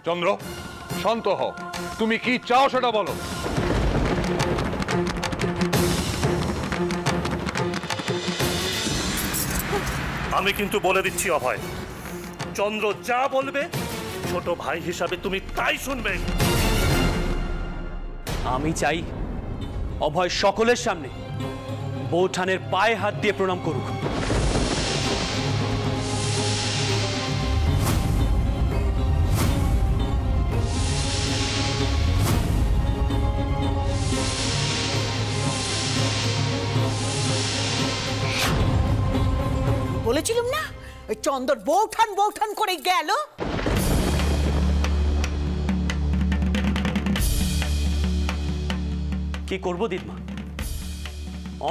চন্দ্র, শান্ত হও। তুমি কি চাও সেটা বলো। আমি কিন্তু বলে দিচ্ছি অভয়, চন্দ্র যা বলবে ছোট ভাই হিসাবে তুমি তাই শুনবে। আমি চাই অভয় সকলের সামনে বৌঠানের পায়ে হাত দিয়ে প্রণাম করুক। বলেছিলাম না ওই চন্দ্র বৌঠান বৌঠান করে গেল। কি করব দিদমা,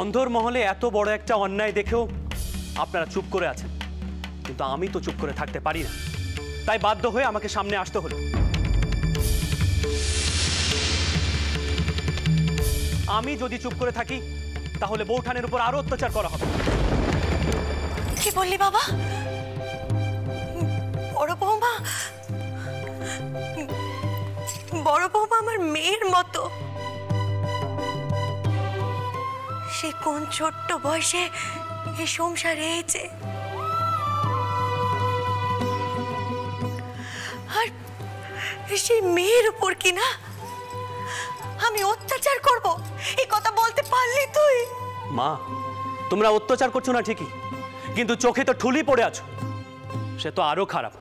অন্ধর মহলে এত বড় একটা অন্যায় দেখেও আপনারা চুপ করে আছেন, কিন্তু আমি তো চুপ করে থাকতে পারি না, তাই বাধ্য হয়ে আমাকে সামনে আসতে হলো। আমি যদি চুপ করে থাকি তাহলে বৌঠানের উপর আরো অত্যাচার করা হবে। কি বললি বাবা? বড় বৌমা আমার মেয়ের মতো। সে কোন ছোট্ট বয়সে এই সংসারে এসেছে, আর সেই মেয়ের উপর কি না আমি অত্যাচার করব, এই কথা বলতে পারলি তুই? মা, তোমরা অত্যাচার করছো না ঠিকই, কিন্তু চোখে তো ঠুলি পড়ে আছো, সে তো আরো খারাপ।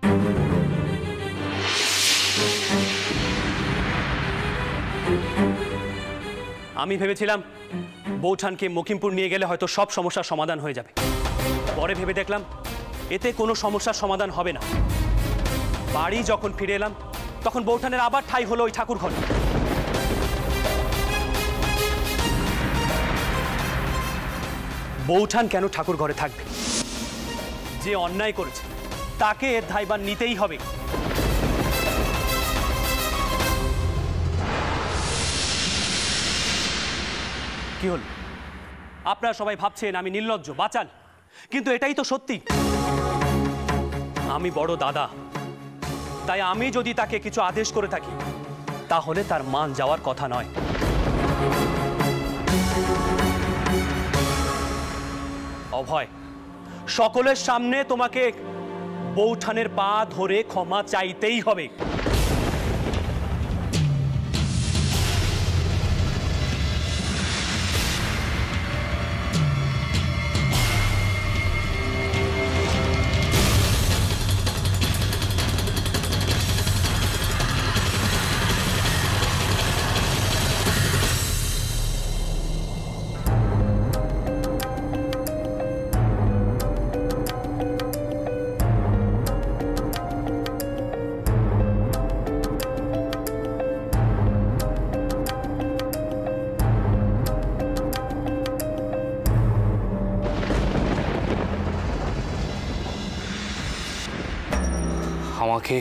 আমি ভেবেছিলাম বৌঠানকে মকিমপুর নিয়ে গেলে হয়তো সব সমস্যার সমাধান হয়ে যাবে, পরে ভেবে দেখলাম এতে কোনো সমস্যার সমাধান হবে না। বাড়ি যখন ফিরে এলাম তখন বৌঠানের আবার ঠাঁই হলো ওই ঠাকুর ঘরে। বৌঠান কেন ঠাকুর ঘরে থাকবে? যে অন্যায় করেছে তাকে এর দায়ভার নিতেই হবে। কি হল? আপনারা সবাই ভাবছেন আমি নির্লজ্জ বাচাল, কিন্তু এটাই তো সত্যি। আমি বড় দাদা, তাই আমি যদি তাকে কিছু আদেশ করে থাকি তাহলে তার মান যাওয়ার কথা নয়। অভয়, সকলের সামনে তোমাকে বৌঠানের পা ধরে ক্ষমা চাইতেই হবে। আমাকে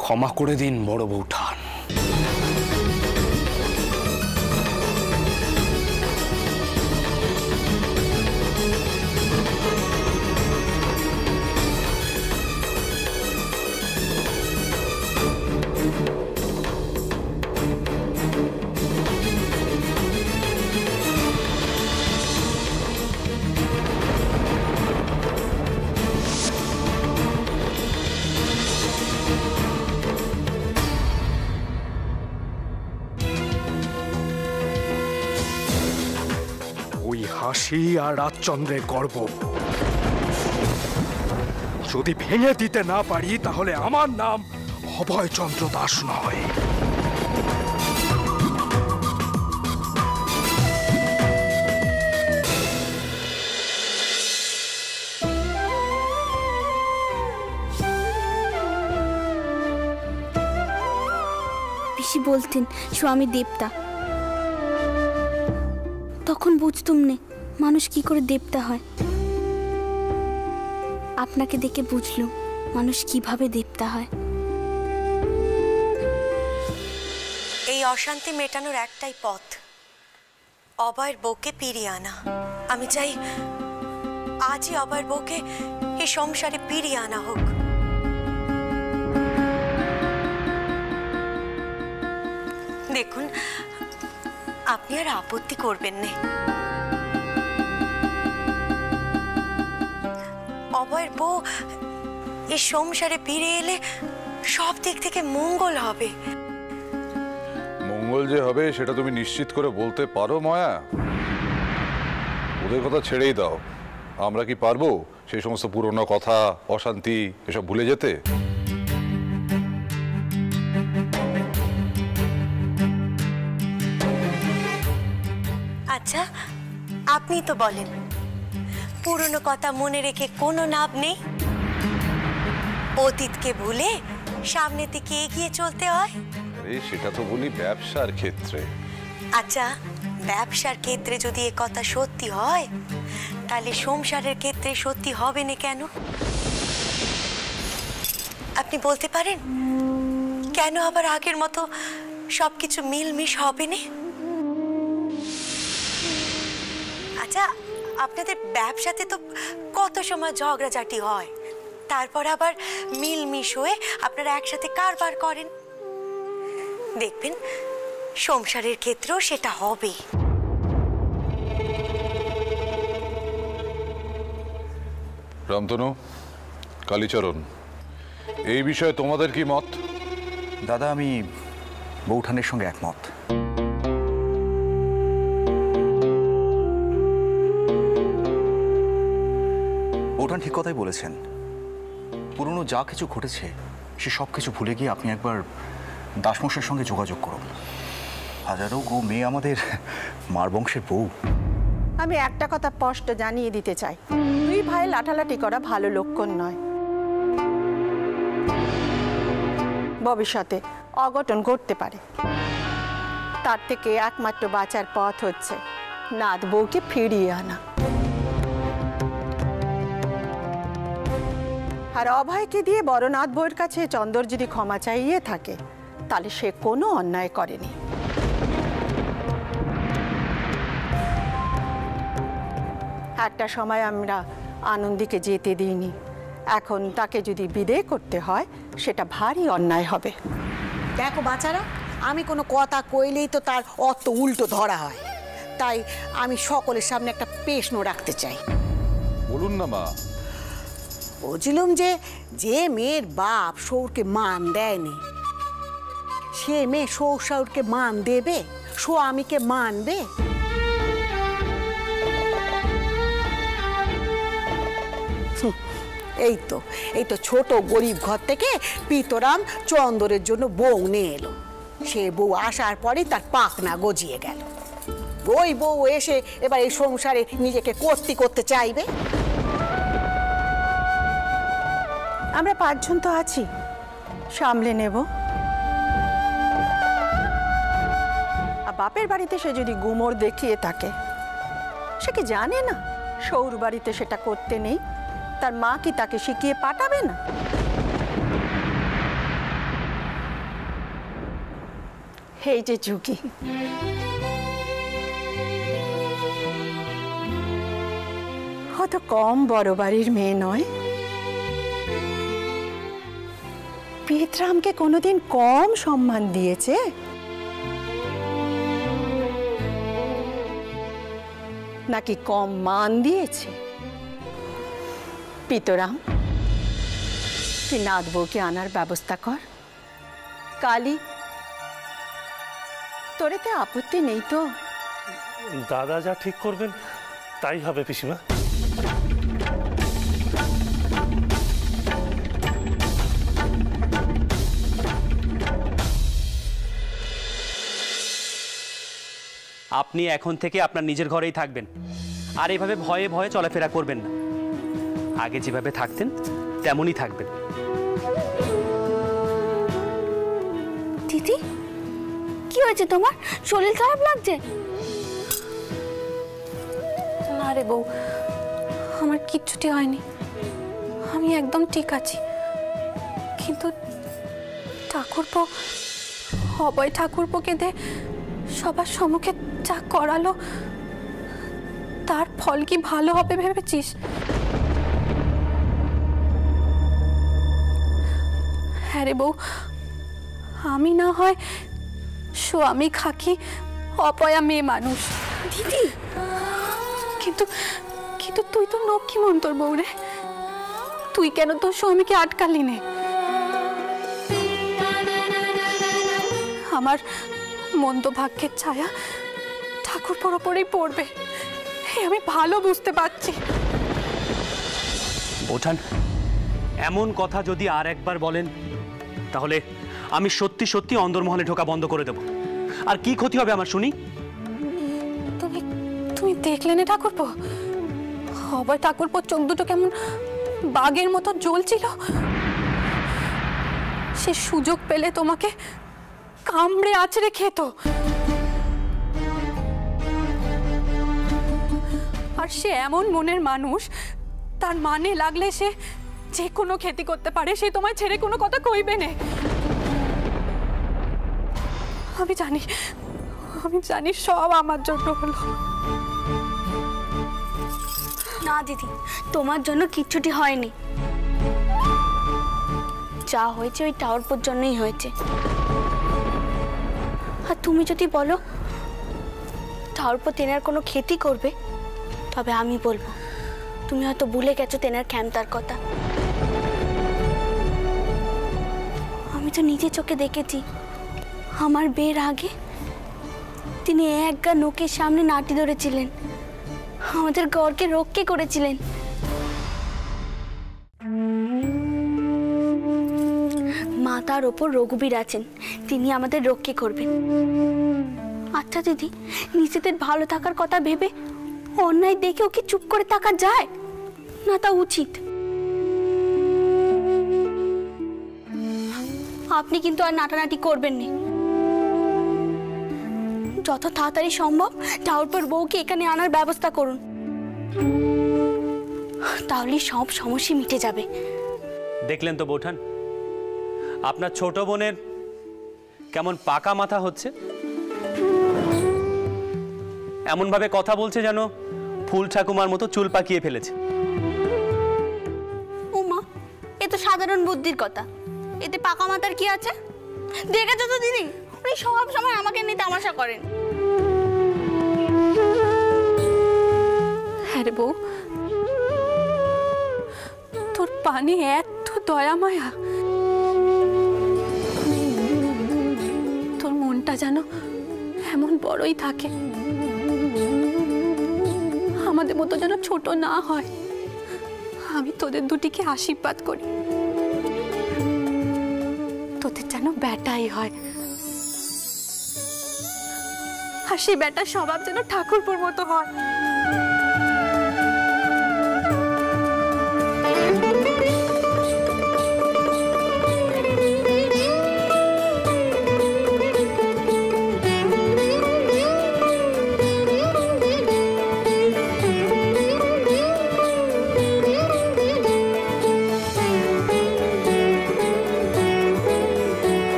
ক্ষমা করে দিন বড় বৌঠান। হাসি আর রাজচন্দ্রের গর্ব যদি ভেঙে দিতে না পারি তাহলে আমার নাম অভয়চন্দ্র দাস নয়। পিসি বলতেন স্বামী দেবতা, তখন বুঝতুম নে মানুষ কি করে দেবতা হয়। আপনাকে দেখে বুঝলুম মানুষ কিভাবে দেবতা হয়। এই অশান্তি মেটানোর একটাই পথ, অভয়ের বউকে ফিরিয়ে আনা। আমি চাই আজই অভয়ের বউকে এই সংসারে ফিরিয়ে আনা হোক। দেখুন, আপনি আর আপত্তি করবেন না। অভয়ের বউ এই সংসারে ফিরে এলে সব দিক থেকে মঙ্গল হবে। মঙ্গল যে হবে সেটা তুমি নিশ্চিত করে বলতে পারো মায়া? ওদের কথা ছেড়েই দাও, আমরা কি পারবো সেই সমস্ত পুরনো কথা, অশান্তি এসব ভুলে যেতে? আচ্ছা, আপনি তো বলেন পুরনো কথা মনে রেখে কোনো লাভ নেই, অতীতকে ভুলে সামনের দিকে এগিয়ে চলতে হয়। আরে সেটা তো বলি ব্যবসার ক্ষেত্রে। আচ্ছা, ব্যবসার ক্ষেত্রে যদি এ কথা সত্যি হয়, তাহলে সংসারের ক্ষেত্রে সত্যি হবে না কেন? আপনি বলতে পারেন কেন আবার আগের মতো সবকিছু মিলমিশ হবে না? আচ্ছা, আপনাদের ব্যবসাতে তো কত সময় ঝগড়াঝাটি হয়, তারপর আবার মিলমিশ হয়ে আপনারা একসাথে কারবার করেন। দেখবেন সংসারের ক্ষেত্রেও সেটা হবে। রামতনু, কালীচরণ, এই বিষয়ে তোমাদের কি মত? দাদা, আমি বৌঠানের সঙ্গে একমত। বৌঠান ঠিক কথাই বলেছেন। পুরনো যা কিছু ঘটেছে সে সব কিছু ভুলে গিয়ে আপনি একবার দাসমশাইয়ের সঙ্গে যোগাযোগ করুন। হাজারো গো মেয়ে আমাদের মার বংশের বউ। আমি একটা কথা স্পষ্ট জানিয়ে দিতে চাই, দুই ভাই লাঠালাঠি করা ভালো লক্ষণ নয়। ভবিষ্যতে অঘটন ঘটতে পারে। তার থেকে একমাত্র বাঁচার পথ হচ্ছে নাথ বউকে ফিরিয়ে আনা। আর অভয়কে দিয়ে বড় নাথ বউয়ের কাছে চন্দর যদি ক্ষমা চাইয়ে থাকে, তাহলে সে কোনো অন্যায় করেনি। একটা সময় আমরা আনন্দীকে যেতে দিইনি, এখন তাকে যদি বিদেয় করতে হয় সেটা ভারী অন্যায় হবে। দেখো বাচ্চারা, আমি কোনো কথা কইলেই তো তার অত উল্টো ধরা হয়, তাই আমি সকলের সামনে একটা প্রশ্ন রাখতে চাই। বলুন না মা। বলছিলাম যে মেয়ের বাপ সৌরকে মান দেয়নি, সে মেয়ে সৌরকে মান দেবে? স্বামীকে মানবে? এই তো ছোট গরিব ঘর থেকে পিতরাম চন্দরের জন্য বউ নিয়ে এলো। সে বউ আসার পরে তার পাখনা গজিয়ে গেল। ওই বউ এসে এবার এই সংসারে নিজেকে কর্তি করতে চাইবে। আমরা 5 জন তো আছি, সামলে নেব। আর বাপের বাড়িতে সে যদি গুমর দেখিয়ে থাকে, সে কি জানে না সৌর বাড়িতে সেটা করতে নেই? তার মা কি তাকে শিখিয়ে পাঠাবে না? এই যে ঝুঁকি, অত কম বড় বাড়ির মেয়ে নয়। পিতরামকে কোনোদিন কম সম্মান দিয়েছে? নাকি কম মান দিয়েছে? পিতরাম, তুই নাথ বউকে আনার ব্যবস্থা কর। কালী, তোর এতে আপত্তি নেই তো? দাদা যা ঠিক করবেন তাই হবে পিসিমা। আপনি এখন থেকে আপনার নিজের ঘরেই থাকবেন, আর এভাবে ভয়ে ভয়ে চলাফেরা করবেন না। আগে যেভাবে থাকতেন তেমনই থাকবেন। দিদি, কি হয়েছে তোমার? শরীর খারাপ লাগছে? না রে বউ, আমার কিচ্ছুটি হয়নি, আমি একদম ঠিক আছি। কিন্তু ঠাকুরপো, অভয় ঠাকুরপো কেঁদে সবার সম্মুখে যা করালো, তার ফল কি ভালো হবে ভেবেছিস? হ্যাঁ রে বউ, আমি না হয় স্বামী খাকি অপয়া মেয়ে মানুষ। দিদি, কিন্তু কিন্তু তুই তো লক্ষ্মীমন্তর বউ রে, তুই কেন তোর স্বামীকে আটকালি নে? আমার মন্দ ভাগ্যের ছায়া ঠাকুর পরপরেই পড়বে, আমি ভালো বুঝতে পারছি। বৌঠান, এমন কথা যদি আর একবার বলেন তাহলে আমি সত্যি সত্যি অন্দরমহলে ঢোকা বন্ধ করে দেব। আর কি ক্ষতি হবে আমার শুনি? তুমি তুমি দেখলে না ঠাকুরপো, অভয় ঠাকুরপো চোখ দুটো কেমন বাঘের মতো জ্বলছিল। সে সুযোগ পেলে তোমাকে কামড়ে আছড়ে খেত। আর সে এমন মনের মানুষ, তার মানে লাগলে সে যে কোনো ক্ষতি করতে পারে, সে তোমায় ছেড়ে কোনো কথা কইবে না। আমি জানি সব আমার জন্য হলো। না দিদি, তোমার জন্য কিচ্ছুটি হয়নি, যা হয়েছে ওই টাওয়ারপুর জন্যই হয়েছে। আর তুমি যদি বলো টাওয়ারপুর তেনার কোনো ক্ষতি করবে, তবে আমি বলবো তুমি হয়তো ভুলে গেছো তেনার ক্ষমতার কথা। আমি তো নিজে চোখে দেখেছি, আমার বিয়ের আগে তিনি একগা নোকের সামনে নাটি ধরেছিলেন, আমাদের গড়কে রক্ষে করেছিলেন। মাতার ওপর রঘুবীর আছেন, তিনি আমাদের রক্ষে করবেন। আচ্ছা দিদি, নিজেদের ভালো থাকার কথা ভেবে অন্যায় দেখে ওকে চুপ করে থাকা যায় না? তা উচিত। আপনি কিন্তু আর নাটানাটি করবেন না, যত তাড়াতাড়ি সম্ভব টাওয়ারপুর বউকে এখানে আনার ব্যবস্থা করুন, তাহলে সব সমস্যা মিটে যাবে। দেখলেন তো বৌঠান, আপনার ছোট বোনের কেমন পাকা মাথা হচ্ছে, এমন ভাবে কথা বলছে যেন ফুল ঠাকুমার মতো চুল পাকিয়ে ফেলেছে। উমা, এ তো সাধারণ বুদ্ধির কথা, এতে পাকা মাথার কি আছে? দেখেছো তো দিদি, উনি সব সময় আমাকে নিয়ে তামাশা করেন। হ্যাঁ রে বউ, তোর পানে এত দয়া মায়া, তোর মনটা যেন এমন বড়ই থাকে, আমাদের মতো যেন ছোট না হয়। আমি তোদের দুটিকে আশীর্বাদ করি, তোদের যেন বেটাই হয়, আর সেই বেটার স্বভাব যেন ঠাকুরপুর মতো হয়।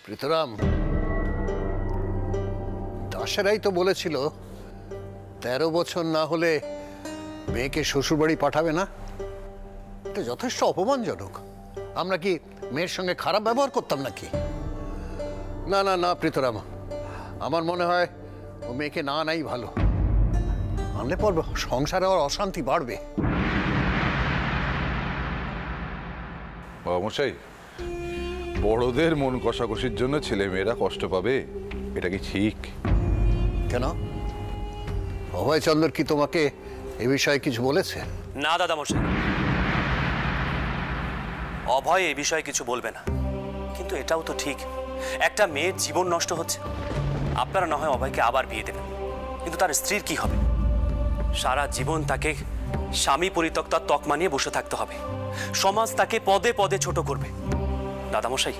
প্রীতরাম, দাসেরাই তো বলেছিল 13 বছর না হলে মেয়েকে শ্বশুরবাড়ি পাঠাবে না। এটা যথেষ্ট অপমানজনক। আমরা কি মেয়ের সঙ্গে খারাপ ব্যবহার করতাম নাকি? না না না প্রীতরাম, আমার মনে হয় ও মেয়েকে না নাই ভালো। আনলে পর সংসারে আর অশান্তি বাড়বে। বাবামশাই, বড়দের মন কষাকষির জন্য ছেলে মেয়েরা কষ্ট পাবে, এটা কি ঠিক? কেন, অভয়চন্দ্র কি তোমাকে এ বিষয়ে কিছু বলেছে? না দাদামশাই, অভয় এ বিষয়ে কিছু বলবে না, কিন্তু এটাও তো ঠিক, একটা মেয়ের জীবন নষ্ট হচ্ছে। আপনারা না হয় অভয়কে আবার বিয়ে দেবেন, কিন্তু তার স্ত্রীর কি হবে? সারা জীবন তাকে স্বামী পরিত্যক্তার তকমা নিয়ে বসে থাকতে হবে, সমাজ তাকে পদে পদে ছোট করবে। দাদামশাই,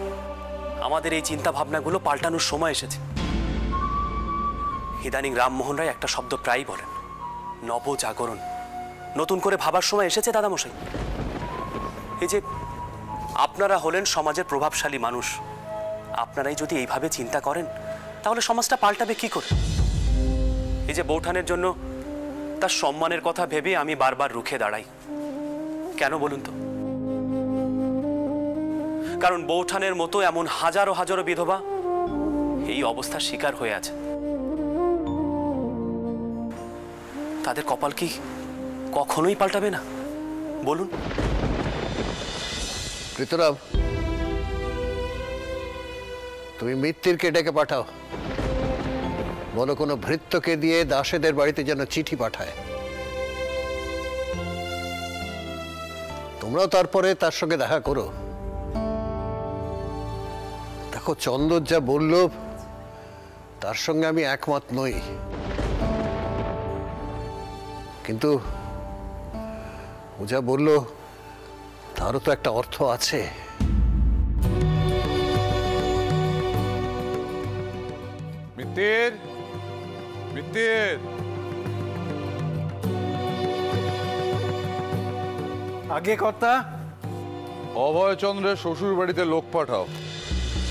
আমাদের এই চিন্তা ভাবনাগুলো পাল্টানোর সময় এসেছে। ইদানিং রামমোহন রায় একটা শব্দ প্রায়ই বলেন, নবজাগরণ। নতুন করে ভাবার সময় এসেছে দাদামশাই। এই যে আপনারা হলেন সমাজের প্রভাবশালী মানুষ, আপনারাই যদি এইভাবে চিন্তা করেন তাহলে সমাজটা পাল্টাবে কি করে? এই যে বৌঠানের জন্য তার সম্মানের কথা ভেবে আমি বারবার রুখে দাঁড়াই। কেন বলুন তো? কারণ বৌঠানের মতো এমন হাজারো হাজারো বিধবা এই অবস্থার শিকার হয়ে আছে। তাদের কপাল কি কখনোই পাল্টাবে না বলুন? প্রীতরাম, তুমি মিত্তিরকে ডেকে পাঠাও, বলো কোনো ভৃত্যকে দিয়ে দাসেদের বাড়িতে যেন চিঠি পাঠায়। তোমরাও তারপরে তার সঙ্গে দেখা করো। দেখো, চন্দর যা বলল তার সঙ্গে আমি একমত নই, কিন্তু ও যা বলল তারও তো একটা অর্থ আছে। মিত্তির, মিত্তির, আগে কর্তা। অভয়চন্দ্রের শ্বশুর বাড়িতে লোক পাঠাও,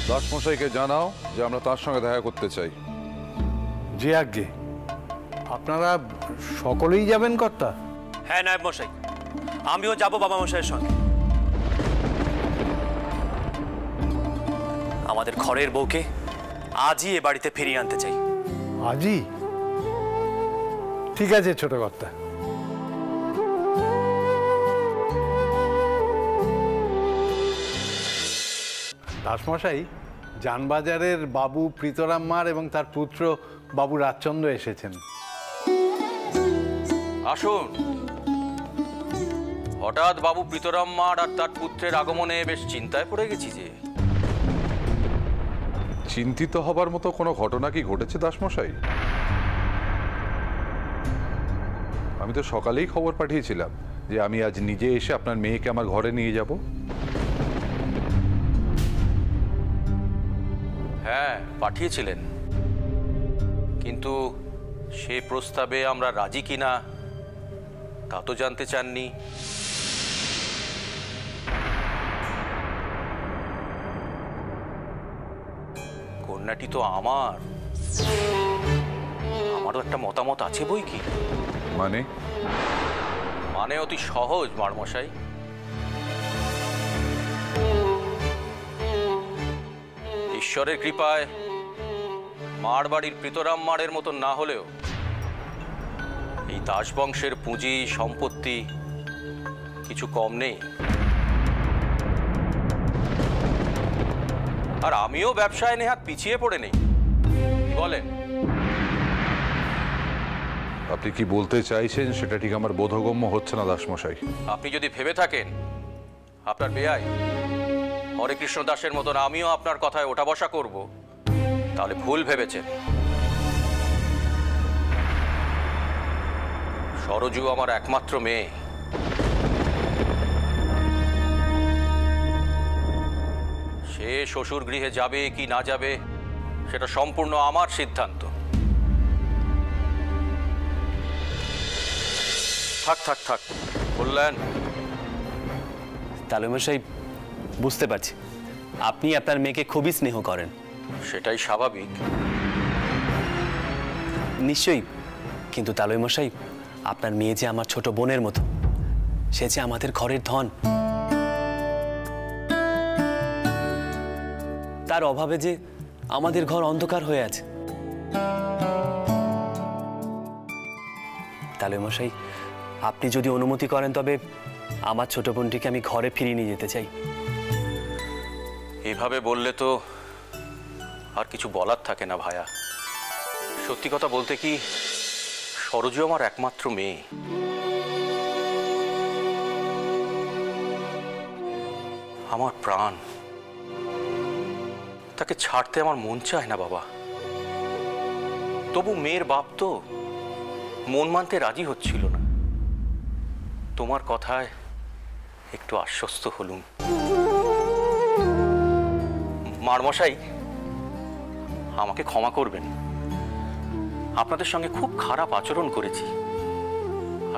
দাসমশাইকে জানাও যে আমরা তার সঙ্গে দেখা করতে চাই। যে আগে আপনারা সকলেই যাবেন কর্তা? হ্যাঁ নায়েব মশাই, আমিও যাব বাবা মশাইয়ের সঙ্গে। আমাদের ঘরের বউকে আজই এ বাড়িতে ফিরিয়ে আনতে চাই। আজই? ঠিক আছে ছোট কর্তা। দাসমশাই, জানবাজারের বাবু প্রীতরাম মার এবং তার পুত্র বাবু রাজচন্দ্র এসেছেন। আসুন। হঠাৎ বাবু প্রীতরাম মার আর তার পুত্রের আগমনে বেশ চিন্তায় পড়ে গেছি যে। চিন্তিত হবার মতো কোনো ঘটনা কি ঘটেছে দাসমশাই? আমি তো সকালেই খবর পাঠিয়েছিলাম যে আমি আজ নিজে এসে আপনার মেয়েকে আমার ঘরে নিয়ে যাব। হ্যাঁ, পাঠিয়েছিলেন, কিন্তু সে প্রস্তাবে আমরা রাজি কিনা তা তো জানতে চাননি। কন্যাটি তো আমারও একটা মতামত আছে বই কি। মানে অতি সহজ মারমশাই। ঈশ্বরের কৃপায় মার বাড়ির প্রীতরাম মারের মতো না হলেও এই দাস বংশের পুঁজি সম্পত্তি কিছু কম নেই। আর আমিও ব্যবসায় নেহাত পিছিয়ে পড়ে নেই, বলেন? আপনি কি বলতে চাইছেন সেটা ঠিক আমার বোধগম্য হচ্ছে না দাসমশাই। আপনি যদি ভেবে থাকেন আপনার বেয়াই হরেকৃষ্ণ দাসের মতন আমিও আপনার কথায় ওঠা বসা করব, তাহলে ভুল ভেবেছেন। সরজু আমার একমাত্র মেয়ে। সে শ্বশুর গৃহে যাবে কি না যাবে সেটা সম্পূর্ণ আমার সিদ্ধান্ত। থাক থাক থাক বললেন। তালুমশাই, বুঝতে পারছি আপনি আপনার মেয়েকে খুবই স্নেহ করেন। সেটাই স্বাভাবিক। নিশ্চয়ই, কিন্তু তালুমশাই, আপনার মেয়ে যে আমার ছোট বোনের মতো, সে যে আমাদের ঘরের ধন। তার অভাবে যে আমাদের ঘর অন্ধকার হয়ে আছে। তালুমশাই, আপনি যদি অনুমতি করেন তবে আমার ছোট বোনটিকে আমি ঘরে ফিরিয়ে নিয়ে যেতে চাই। এভাবে বললে তো আর কিছু বলার থাকে না ভায়া। সত্যি কথা বলতে কি, সরজু আমার একমাত্র মেয়ে। আমার প্রাণ। তাকে ছাড়তে আমার মন চায় না বাবা। তবু মেয়ের বাপ তো মন মানতে রাজি হচ্ছিল না। তোমার কথায় একটু আশ্বস্ত হলুম। মারমশাই, আমাকে ক্ষমা করবেন, আপনাদের সঙ্গে খুব খারাপ আচরণ করেছি।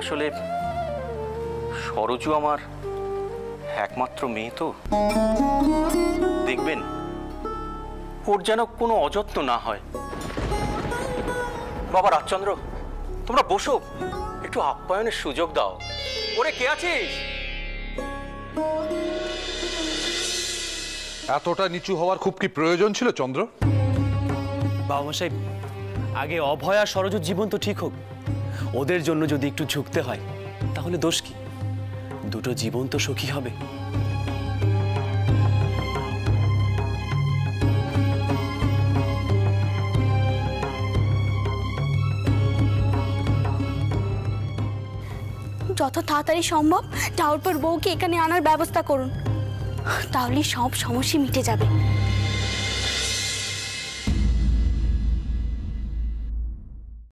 আসলে সরজু আমার একমাত্র মেয়ে তো, দেখবেন ওর যেন কোনো অযত্ন না হয়। বাবা রাজচন্দ্র, তোমরা বসো, একটু আপ্যায়নের সুযোগ দাও। ওরে কে আছিস? এতটা নিচু হওয়ার খুব কি প্রয়োজন ছিল চন্দ্র? বাবা মশাই, আগে অভয় আর সরজুর জীবন তো ঠিক হোক। ওদের জন্য যদি একটু ঝুঁকতে হয় তাহলে দোষ কি? দুটো জীবন তো সুখী হবে। যত তাড়াতাড়ি সম্ভব ঠাকুরপোর বউকে এখানে আনার ব্যবস্থা করুন, তাহলে সব সমস্যা মিটে যাবে।